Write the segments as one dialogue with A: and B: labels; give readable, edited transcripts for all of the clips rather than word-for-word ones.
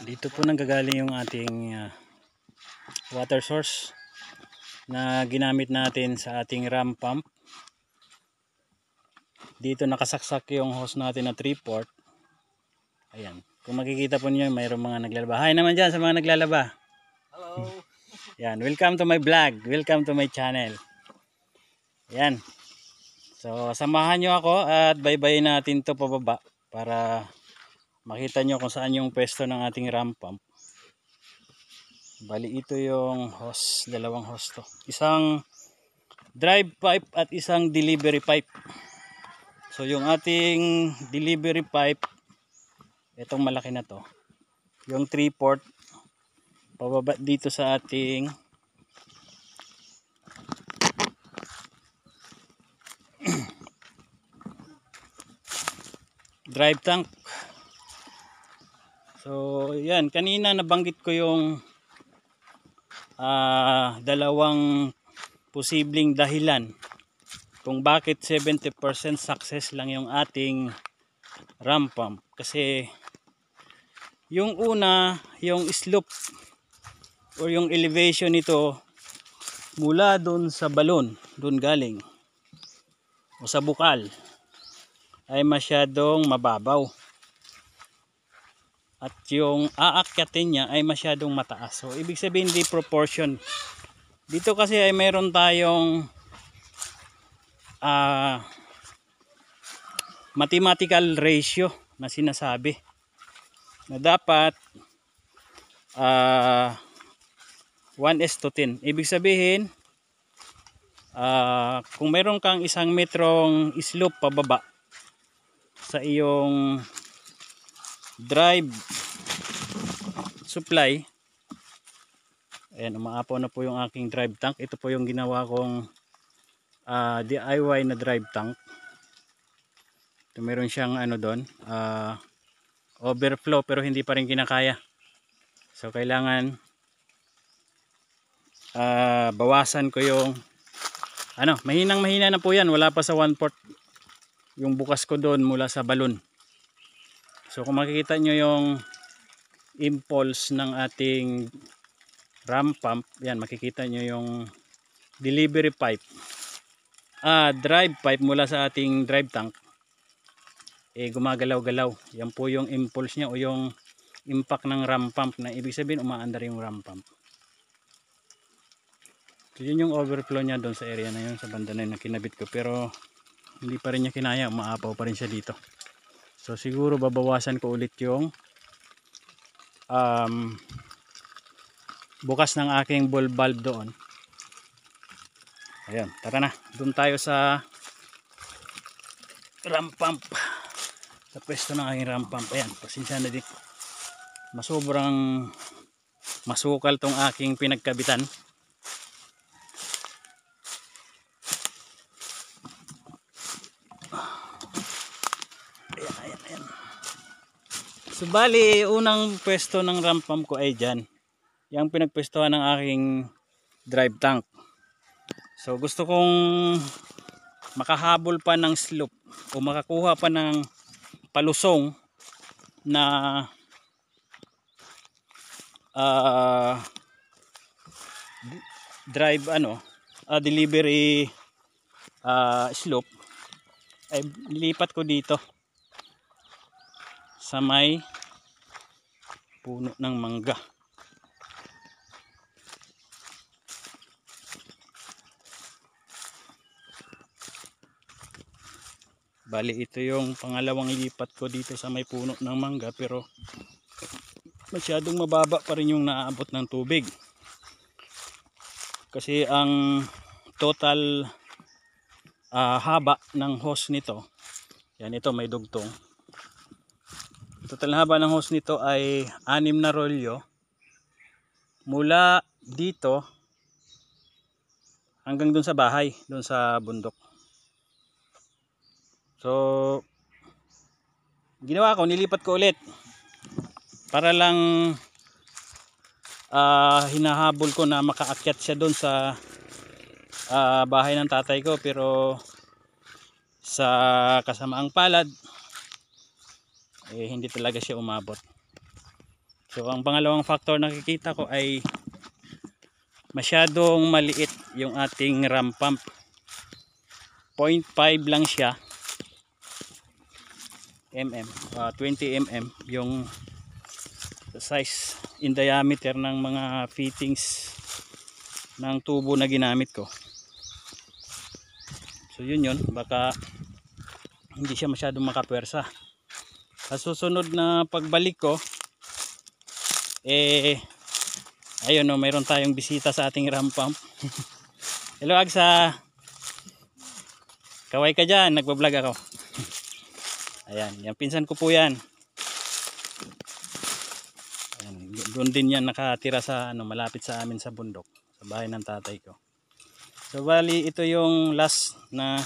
A: Dito po nanggagaling yung ating water source na ginamit natin sa ating ram pump. Dito nakasaksak yung hose natin na 3/4. Ayan. Kung makikita po niyo, mayroong mga naglalaba. Hi naman dyan sa mga naglalaba.
B: Hello.
A: Yan. Welcome to my vlog. Welcome to my channel. Yan. So samahan nyo ako at baybayin natin to pababa para makita nyo kung saan yung pwesto ng ating ram pump. Bali ito yung hose, dalawang hose to. Isang drive pipe at isang delivery pipe. So yung ating delivery pipe, itong malaki na to, yung 3/4 pababa dito sa ating drive tank. So yan, kanina nabanggit ko yung dalawang posibleng dahilan kung bakit 70% success lang yung ating ram pump. Kasi yung una, yung slope or yung elevation nito mula doon sa balon, doon galing o sa bukal, ay masyadong mababaw. At yung aakyatin niya ay masyadong mataas. So ibig sabihin hindi proportion. Dito kasi ay mayroon tayong mathematical ratio na sinasabi na dapat 1:10. Ibig sabihin kung mayroon kang 1 metrong slope pababa sa iyong drive supply, ayan, umaapaw na po yung aking drive tank. Ito po yung ginawa kong DIY na drive tank. Ito, meron siyang ano doon, overflow pero hindi pa rin kinakaya. So kailangan bawasan ko yung mahina na po yan. Wala pa sa 1/4 yung bukas ko doon mula sa balon. So kung makikita nyo yung impulse ng ating ram pump, yan, makikita nyo yung delivery pipe, drive pipe mula sa ating drive tank, gumagalaw-galaw. Yan po yung impulse nya o yung impact ng ram pump, na ibig sabihin umaandar yung ram pump. So yun yung overflow nya doon sa area na yun, sa banda na yun na kinabit ko, pero hindi pa rin niya kinaya, umaapaw pa rin siya dito. So siguro babawasan ko ulit yung bukas ng aking ball valve doon. Ayan, tara na. Doon tayo sa ram pump. Sa pwesto ng aking ram pump. Ayan, pasensya na din. Sobrang masukal tong aking pinagkabitan. Ayan. So bali, unang pwesto ng ram pump ko ay dyan. Yung pinagpwestuhan ng aking drive tank. So gusto kong makahabol pa ng slope o makakuha pa ng palusong na drive delivery slope, ay lilipat ko dito sa may puno ng mangga. Bali ito yung pangalawang lipat ko dito sa may puno ng mangga, pero masyadong mababa pa rin yung naaabot ng tubig. Kasi ang total haba ng hose nito, yan, ito may dugtong. Total haba ng hose nito ay 6 na rolyo mula dito hanggang dun sa bahay, dun sa bundok. So ginawa ko, nilipat ko ulit para lang hinahabol ko na makaakyat siya doon sa bahay ng tatay ko, pero sa kasamaang palad hindi talaga siya umabot. So ang pangalawang factor na nakikita ko ay masyadong maliit yung ating ram pump. 0.5 lang siya mm, 20 mm yung size in diameter ng mga fittings ng tubo na ginamit ko. So yun, baka hindi siya masyadong makapwersa. Sa susunod na pagbalik ko, ayun o, mayroon tayong bisita sa ating ram pump. Hello Agsa, kaway ka dyan, nagbablog ako. Ayan, yung pinsan ko po yan. Ayan, doon din yan nakatira sa malapit sa amin sa bundok, sa bahay ng tatay ko. So bali ito yung last na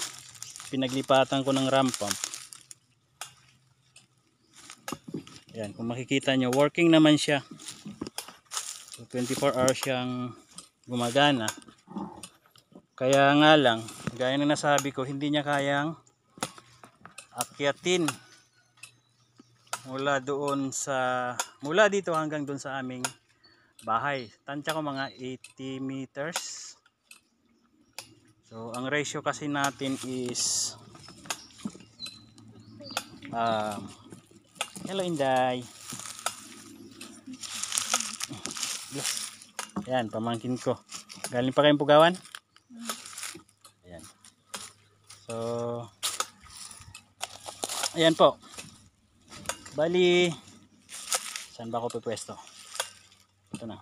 A: pinaglipatan ko ng ram pump. Ayan, kung makikita nyo, working naman siya. So 24 hours siyang gumagana. Kaya nga lang, gaya ng nasabi ko, hindi niya kayang akyatin mula dito hanggang doon sa aming bahay. Tansya ko mga 80 meters. So ang ratio kasi natin is hello Inday. Ayan, pamangkin ko. Galing pa kayong Pugawan? Ayan. So ayan po. Bali, saan ba ako pupwesto? Ito na.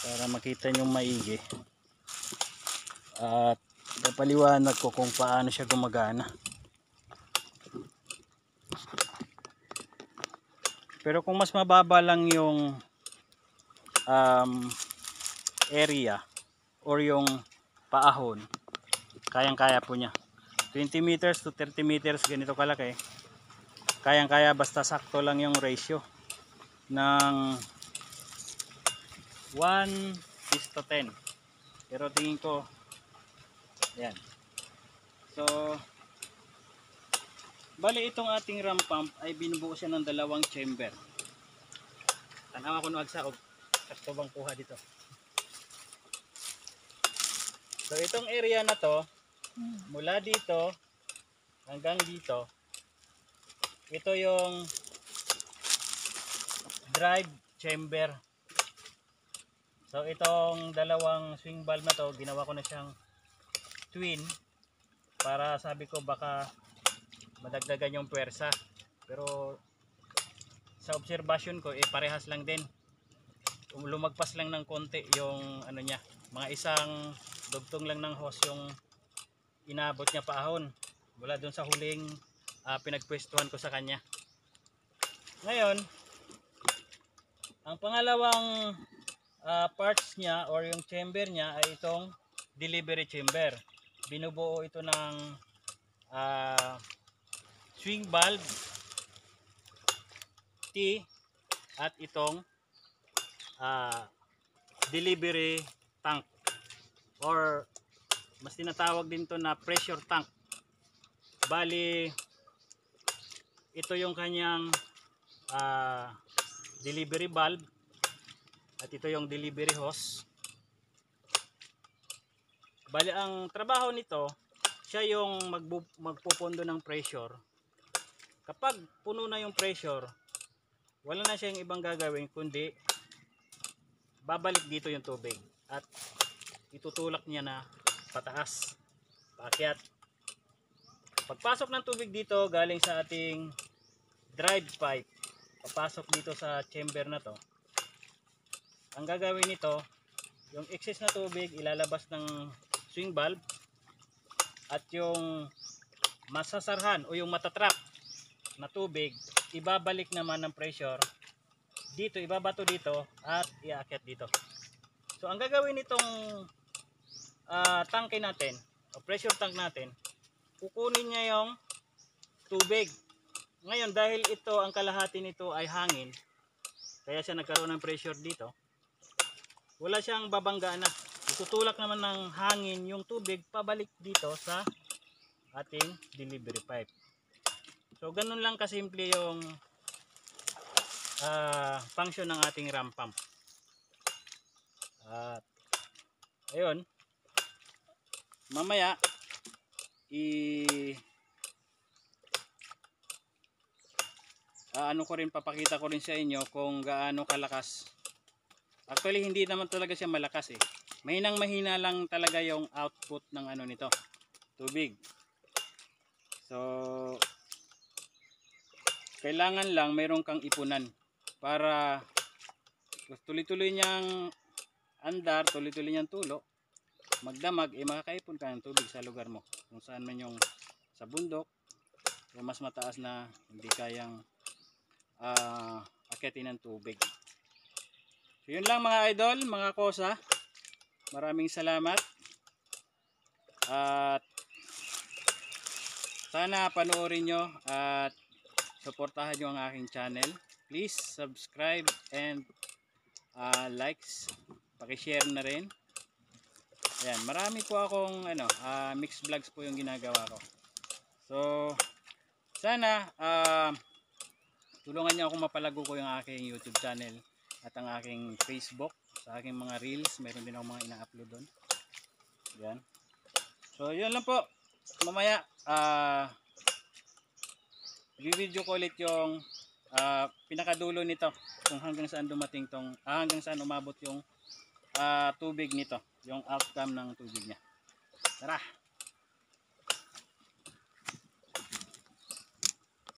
A: Para makita nyo maigi. At napaliwanag ko kung paano siya gumagana. Pero kung mas mababa lang yung area or yung paahon, kayang-kaya po niya. 20 meters to 30 meters, ganito kalaki. Kayang-kaya basta sakto lang yung ratio ng 1:10. Pero tingin ko, yan. So, bali itong ating ram pump ay binubuo siya ng dalawang chamber. Tanawa ko nuag sa sakto bang kuha dito. So itong area na to, mula dito hanggang dito, ito yung drive chamber. So itong dalawang swing valve na to, ginawa ko na siyang twin para sabi ko baka madagdagan yung puwersa. Pero sa observation ko, parehas lang din. Lumagpas lang ng konti yung ano niya, mga isang dugtong lang ng hose yung inabot niya paahon mula dun sa huling pinagpwestuhan ko sa kanya. Ngayon, ang pangalawang parts niya or yung chamber niya ay itong delivery chamber. Binubuo ito ng swing valve T at itong delivery tank, or mas tinatawag din to na pressure tank. Bali ito yung kanyang delivery valve at ito yung delivery hose. Bali ang trabaho nito, siya yung magpupondo ng pressure. Kapag puno na yung pressure, wala na siyang ibang gagawin kundi babalik dito yung tubig at itutulak niya na pataas, paakyat. Pagpasok ng tubig dito galing sa ating drive pipe, papasok dito sa chamber na to, ang gagawin nito, yung excess na tubig ilalabas ng swing valve at yung masasarhan o yung matatrap na tubig ibabalik naman ng pressure dito, ibabato dito at iaakyat dito. So ang gagawin nitong tangke natin o pressure tank natin, kukunin niya yung tubig. Ngayon dahil ito ang kalahati nito ay hangin, kaya siya nagkaroon ng pressure dito, wala siyang babanggaan na. Itutulak naman ng hangin yung tubig pabalik dito sa ating delivery pipe. So ganun lang kasimple yung function ng ating ram pump. At ayun, mamaya papakita ko rin sa inyo kung gaano kalakas. Actually hindi naman talaga siya malakas eh. Mahinang mahina lang talaga yung output ng nito, tubig. So kailangan lang mayroon kang ipunan para tuloy-tuloy niyang andar, tuloy-tuloy niyang tulo, magdamag, makakaipon ka ng tubig sa lugar mo. Kung saan man yung sa bundok o mas mataas na hindi kayang akitin ng tubig. So yun lang mga idol, mga kosa. Maraming salamat. At sana panoorin nyo at suportahan nyo ang aking channel. Please subscribe and likes. Paki-share na rin. Ayan, marami po akong mixed vlogs po yung ginagawa ko. So sana tulungan niyo ako mapalago ko yung aking YouTube channel at ang aking Facebook. Sa aking mga reels, meron din ako mga ina-upload doon. Yan. So yun lang po. Mamaya i-video ko ulit yung pinakadulo nito, kung hanggang saan dumating hanggang saan umabot yung tubig nito, yung outcome ng tubig niya. Tara.